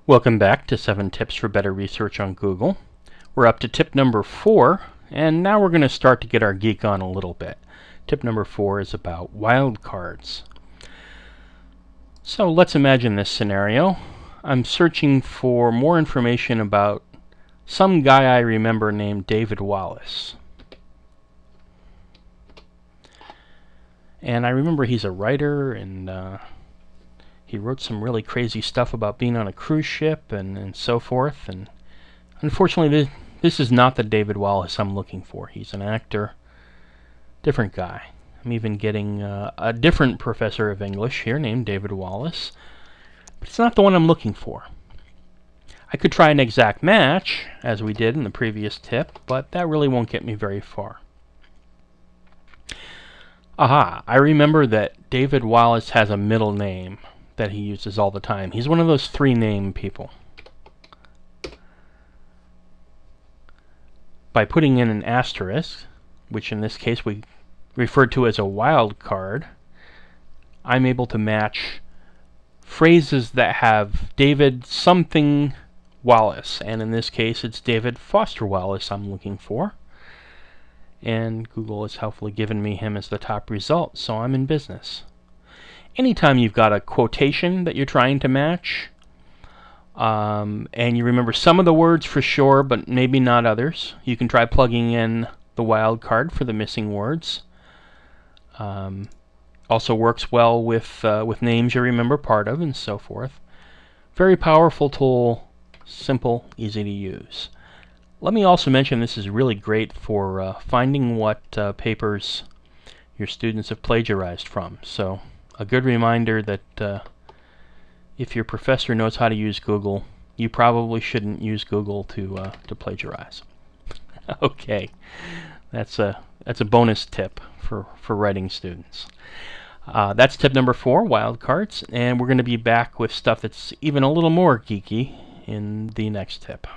Welcome back to 7 Tips for Better Research on Google. We're up to tip number 4, and now we're going to start to get our geek on a little bit. Tip number 4 is about wildcards. So let's imagine this scenario. I'm searching for more information about some guy I remember named David Wallace. And I remember he's a writer, and he wrote some really crazy stuff about being on a cruise ship and so forth. And unfortunately, this is not the David Wallace I'm looking for. He's an actor, different guy. I'm even getting a different professor of English here named David Wallace, but it's not the one I'm looking for. I could try an exact match, as we did in the previous tip, but that really won't get me very far. Aha, I remember that David Wallace has a middle name that he uses all the time. He's one of those 3-name people. By putting in an asterisk, which in this case we refer to as a wild card, I'm able to match phrases that have David something Wallace, and in this case it's David Foster Wallace I'm looking for. And Google has helpfully given me him as the top result, so I'm in business. Anytime you've got a quotation that you're trying to match, and you remember some of the words for sure, but maybe not others, you can try plugging in the wildcard for the missing words. Also works well with names you remember part of and so forth. Very powerful tool, simple, easy to use. Let me also mention this is really great for finding what papers your students have plagiarized from. So a good reminder that if your professor knows how to use Google, you probably shouldn't use Google to plagiarize. Okay, that's a bonus tip for writing students. That's tip number 4, wildcards, and we're going to be back with stuff that's even a little more geeky in the next tip.